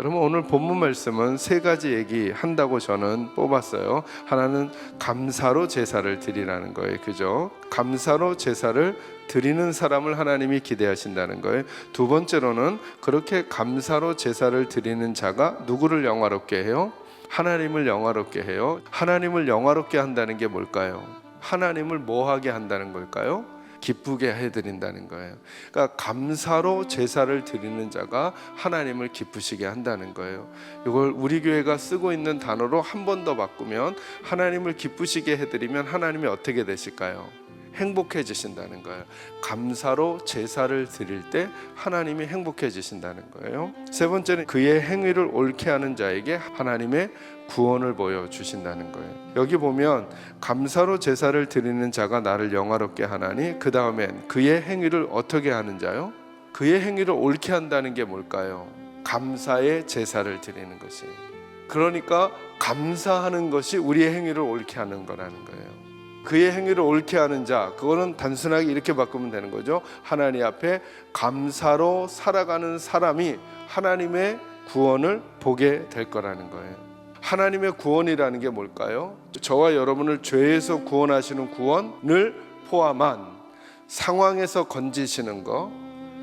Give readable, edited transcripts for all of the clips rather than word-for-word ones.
여러분, 오늘 본문 말씀은 세 가지 얘기한다고 저는 뽑았어요. 하나는 감사로 제사를 드리라는 거예요. 그죠? 감사로 제사를 드리는 사람을 하나님이 기대하신다는 거예요. 두 번째로는 그렇게 감사로 제사를 드리는 자가 누구를 영화롭게 해요? 하나님을 영화롭게 해요. 하나님을 영화롭게 한다는 게 뭘까요? 하나님을 뭐하게 한다는 걸까요? 기쁘게 해드린다는 거예요. 그러니까 감사로 제사를 드리는 자가 하나님을 기쁘시게 한다는 거예요. 이걸 우리 교회가 쓰고 있는 단어로 한 번 더 바꾸면, 하나님을 기쁘시게 해드리면 하나님이 어떻게 되실까요? 행복해지신다는 거예요. 감사로 제사를 드릴 때 하나님이 행복해지신다는 거예요. 세 번째는 그의 행위를 옳게 하는 자에게 하나님의 구원을 보여주신다는 거예요. 여기 보면 감사로 제사를 드리는 자가 나를 영화롭게 하나니, 그 다음엔 그의 행위를 어떻게 하는 자요? 그의 행위를 옳게 한다는 게 뭘까요? 감사의 제사를 드리는 것이. 그러니까 감사하는 것이 우리의 행위를 옳게 하는 거라는 거예요. 그의 행위를 옳게 하는 자, 그거는 단순하게 이렇게 바꾸면 되는 거죠. 하나님 앞에 감사로 살아가는 사람이 하나님의 구원을 보게 될 거라는 거예요. 하나님의 구원이라는 게 뭘까요? 저와 여러분을 죄에서 구원하시는 구원을 포함한 상황에서 건지시는 거,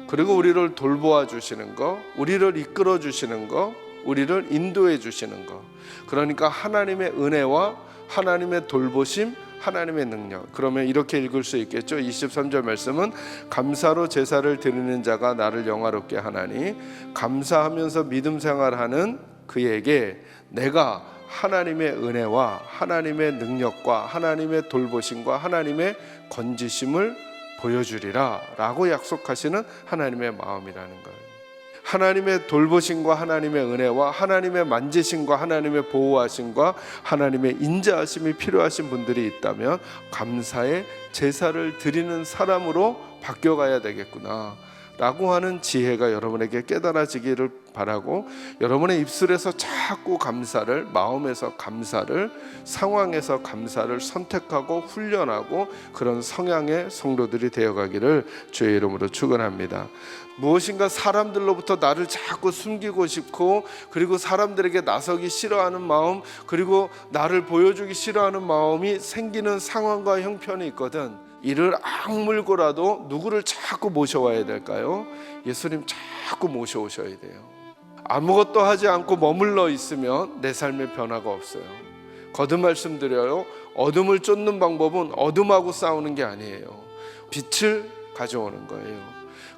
그리고 우리를 돌보아 주시는 거, 우리를 이끌어 주시는 거, 우리를 인도해 주시는 거. 그러니까 하나님의 은혜와 하나님의 돌보심, 하나님의 능력. 그러면 이렇게 읽을 수 있겠죠. 23절 말씀은 감사로 제사를 드리는 자가 나를 영화롭게 하나니, 감사하면서 믿음 생활하는 그에게 내가 하나님의 은혜와 하나님의 능력과 하나님의 돌보심과 하나님의 건지심을 보여주리라 라고 약속하시는 하나님의 마음이라는 거예요. 하나님의 돌보심과 하나님의 은혜와 하나님의 만지심과 하나님의 보호하심과 하나님의 인자하심이 필요하신 분들이 있다면 감사의 제사를 드리는 사람으로 바뀌어가야 되겠구나 라고 하는 지혜가 여러분에게 깨달아지기를 바라고, 여러분의 입술에서 자꾸 감사를, 마음에서 감사를, 상황에서 감사를 선택하고 훈련하고 그런 성향의 성도들이 되어가기를 주의 이름으로 축원합니다. 무엇인가 사람들로부터 나를 자꾸 숨기고 싶고, 그리고 사람들에게 나서기 싫어하는 마음, 그리고 나를 보여주기 싫어하는 마음이 생기는 상황과 형편이 있거든. 이를 악물고라도 누구를 자꾸 모셔와야 될까요? 예수님 자꾸 모셔오셔야 돼요. 아무것도 하지 않고 머물러 있으면 내 삶에 변화가 없어요. 거듭 말씀드려요. 어둠을 쫓는 방법은 어둠하고 싸우는 게 아니에요. 빛을 가져오는 거예요.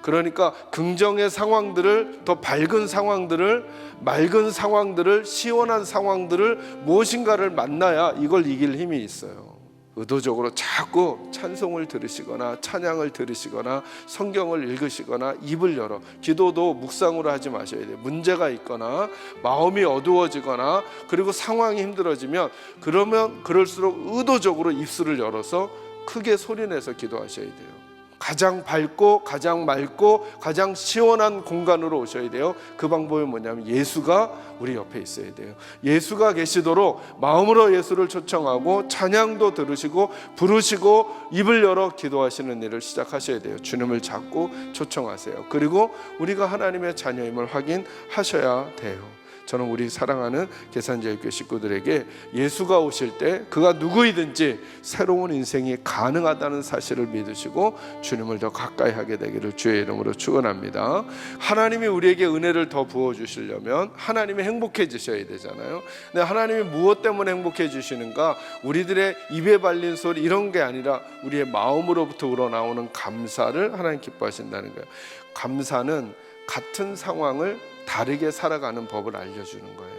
그러니까 긍정의 상황들을, 더 밝은 상황들을, 맑은 상황들을, 시원한 상황들을, 무엇인가를 만나야 이걸 이길 힘이 있어요. 의도적으로 자꾸 찬송을 들으시거나 찬양을 들으시거나 성경을 읽으시거나 입을 열어, 기도도 묵상으로 하지 마셔야 돼요. 문제가 있거나 마음이 어두워지거나 그리고 상황이 힘들어지면, 그러면 그럴수록 의도적으로 입술을 열어서 크게 소리내서 기도하셔야 돼요. 가장 밝고 가장 맑고 가장 시원한 공간으로 오셔야 돼요. 그 방법이 뭐냐면 예수가 우리 옆에 있어야 돼요. 예수가 계시도록 마음으로 예수를 초청하고 찬양도 들으시고 부르시고 입을 열어 기도하시는 일을 시작하셔야 돼요. 주님을 잡고 초청하세요. 그리고 우리가 하나님의 자녀임을 확인하셔야 돼요. 저는 우리 사랑하는 계산제일교회 식구들에게 예수가 오실 때 그가 누구이든지 새로운 인생이 가능하다는 사실을 믿으시고 주님을 더 가까이 하게 되기를 주의 이름으로 축원합니다. 하나님이 우리에게 은혜를 더 부어주시려면 하나님이 행복해지셔야 되잖아요. 근데 하나님이 무엇 때문에 행복해지시는가? 우리들의 입에 발린 소리 이런 게 아니라 우리의 마음으로부터 우러나오는 감사를 하나님 기뻐하신다는 거예요. 감사는 같은 상황을 다르게 살아가는 법을 알려주는 거예요.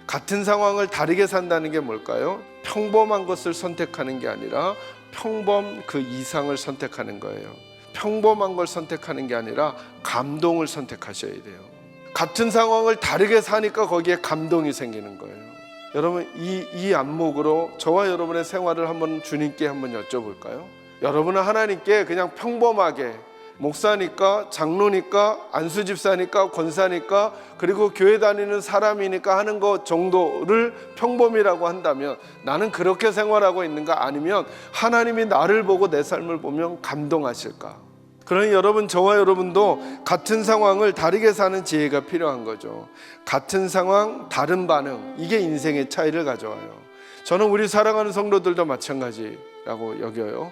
같은 상황을 다르게 산다는 게 뭘까요? 평범한 것을 선택하는 게 아니라 평범 그 이상을 선택하는 거예요. 평범한 걸 선택하는 게 아니라 감동을 선택하셔야 돼요. 같은 상황을 다르게 사니까 거기에 감동이 생기는 거예요. 여러분, 이 안목으로 저와 여러분의 생활을 한번 주님께 한번 여쭤볼까요? 여러분은 하나님께 그냥 평범하게 목사니까, 장로니까, 안수집사니까, 권사니까, 그리고 교회 다니는 사람이니까 하는 것 정도를 평범이라고 한다면, 나는 그렇게 생활하고 있는가? 아니면 하나님이 나를 보고 내 삶을 보면 감동하실까? 그러니 여러분, 저와 여러분도 같은 상황을 다르게 사는 지혜가 필요한 거죠. 같은 상황, 다른 반응, 이게 인생의 차이를 가져와요. 저는 우리 사랑하는 성도들도 마찬가지라고 여겨요.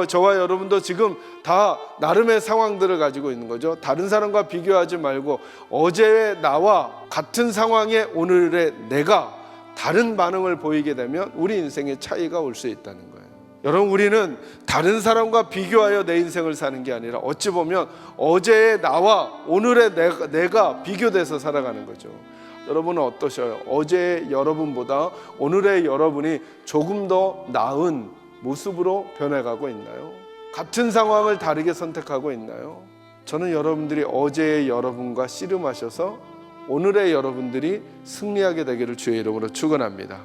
저와 여러분도 지금 다 나름의 상황들을 가지고 있는 거죠. 다른 사람과 비교하지 말고 어제의 나와 같은 상황에 오늘의 내가 다른 반응을 보이게 되면 우리 인생의 차이가 올 수 있다는 거예요. 여러분, 우리는 다른 사람과 비교하여 내 인생을 사는 게 아니라 어찌 보면 어제의 나와 오늘의 내가 비교돼서 살아가는 거죠. 여러분은 어떠셔요? 어제의 여러분보다 오늘의 여러분이 조금 더 나은 모습으로 변해가고 있나요? 같은 상황을 다르게 선택하고 있나요? 저는 여러분들이 어제의 여러분과 씨름하셔서 오늘의 여러분들이 승리하게 되기를 주의 이름으로 축원합니다.